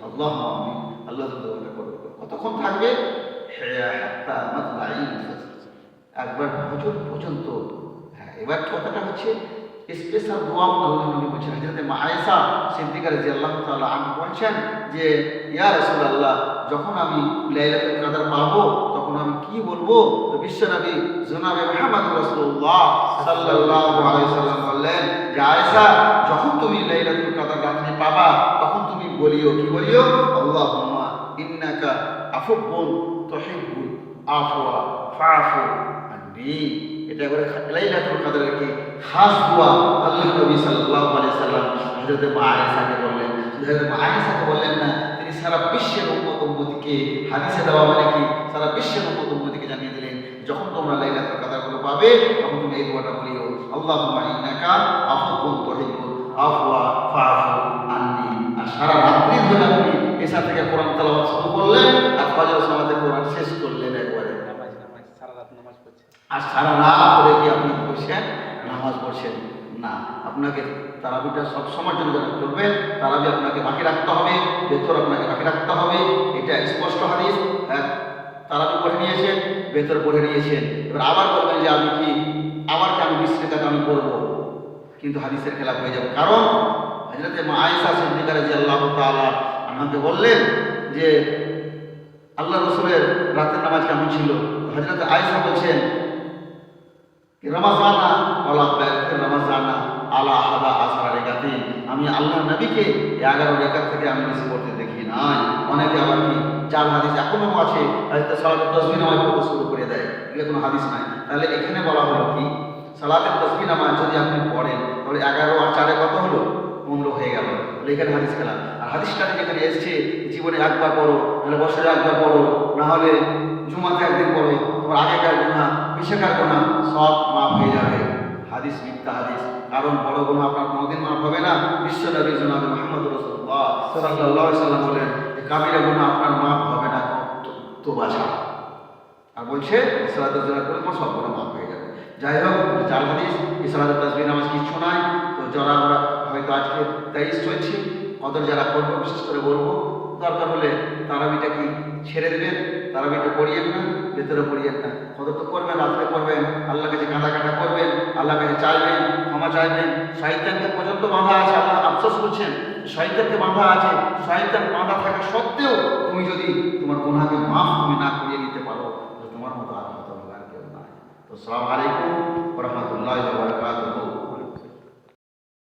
আল্লাহ আমি আল্লাহ করবে। কতক্ষণ থাকবে? একবার ফজর পর্যন্ত। হ্যাঁ, এবার কথাটা হচ্ছে স্পেশাল দোয়া আল্লাহ নবী বলছেন। হযরত মা আয়েশা সিদ্দিকা রাদিয়াল্লাহু তাআলা আনহা বলছেন যে ইয়া রাসূলুল্লাহ, যখন আমি লাইলাতুল কদর পাবো তখন আমি কি বলবো? তো বিশ্বনবী জনাবে মুহাম্মদ রাসূলুল্লাহ সাল্লাল্লাহু আলাইহি সাল্লাম বললেন যে আয়েশা, যখন তুমি লাইলাতুল কদর রাতে পাবা তখন তুমি বলিও, কি বলিও? আল্লাহুম্মা ইন্নাকা আফুবুন তুহিব্বুল আফওয়া ফাআফু আননি। এটা করে লাইলাতুল কদরের কি খাস দোয়া আল্লাহ নবী সাল্লাল্লাহু আলাইহি সাল্লাম হযরত মা আয়েশাকে বললেন। হযরত মা আয়েশাকে বললেন না, তিনি সারা বিশ্বের উম্মতকে হাদিসে দেওয়া মানে কি সারা বিশ্বের উম্মতকে জানিয়ে দিলেন, যখন তোমরা লাইলাতুল কদর পাবে তখন তুমি এই দোয়াটা বলিও, আল্লাহুম্মা ইন্নাকা আফুবুন তুহিব্বুল আফওয়া ফাআফু আননি। আর সারা রাত্রি ধরে আপনি এশা থেকে কোরআন তেলাওয়াত শুরু করলেন আর ফজর সালাতে কোরআন শেষ করলেন একবারে। আর সারা রাত ধরে কি আপনি বসেন নামাজ পড়ছেন না? আপনাকে তারাবিটা সব সময়ের জন্য যারা করবেন, তারাবি আপনাকে বাকি রাখতে হবে, বেতর আপনাকে বাকি রাখতে হবে। এটা স্পষ্ট হাদিস। হ্যাঁ, তারাবি পড়ে নিয়েছেন, বেতর পড়ে নিয়েছেন, এবার আবার বলবেন যে আমি কি আবার কি আমি 20 রাকাত আমি পড়বো, কিন্তু হাদিসের খেলাফ হয়ে যাবে। কারণ হযরত মা আয়েশা সিদ্দিকা রাদিয়াল্লাহু তাআলা আমাকে বললেন যে আল্লাহ রাসূলের রাতের নামাজ কেমন ছিল। হযরত আয়েশা বলছেন রমাজানা ওয়ালা বাকির রমাজানা আলা হাদা আসরা রাকাতি, আমি আল্লাহর নবীকে 11 রাকাত থেকে আমি বেশি পড়তে দেখি নাই। অনেকে আবার কি চার হাদিস এখনো আছে, হয়তো সালাতুত তাসবিহ নামাজ পড়তে শুরু করে দেয়, এগুলো কোনো হাদিস নাই। তাহলে এখানে বলা হলো কি সালাতুত তাসবিহ নামাজ যদি আপনি পড়েন তাহলে 11 আর 4 কত হলো? 15 হয়ে গেল। তাহলে এখানে হাদিস খেলা। আর হাদিসটাতে যেখানে এসছে জীবনে একবার পড়ো, নাহলে বছরে একবার পড়ো, না হলে জুমাতে একদিন পড়ো, তোমার আগেকার গুনাহ পিছাকার গুনাহ সব মাফ হয়ে যাবে। হাদিস মিথ্যা হাদিস। কারণ বড় গুনাহ আপনার কোনোদিন মাফ হবে না। বিশ্বনবী জনাবে মুহাম্মদ রাসূলুল্লাহ সাল্লাল্লাহু আলাইহি সাল্লাম বলেন যে কাবিরা গুনাহ আপনার মাফ হবে না তওবা ছাড়া। আর বলছে সালাতুল জানাজা করে তোমার সব গুনাহ মাফ হয়ে যাবে। যাই হোক, জাল হাদিস সালাতুত তাসবিহ নামাজ কিছু নাই। তো যারা আমরা হয়তো আজকে 23 চলছে, কদর যারা করবো বিশেষ করে বলবো, দরকার হলে তারাবিটা কি ছেড়ে দেবেন, তারাবিটা পড়িয়েন না, ভেতরে পড়িয়েন না। কদর তো করবেন, রাত্রে করবেন, আল্লাহর কাছে কাঁদা করবেন, আল্লাহর কাছে চাইবেন, ক্ষমা চাইবেন। শয়তানকে পর্যন্ত বাঁধা আছে, আল্লাহ আফসোস করছেন শয়তানকে বাঁধা আছে। শয়তান বাঁধা থাকা সত্ত্বেও তুমি যদি তোমার গুনাহকে মাফ তুমি না করিয়ে নিতে পারো, তোমার মতো আর হতে হবে আর কেউ নাই। তো আসসালামু আলাইকুম।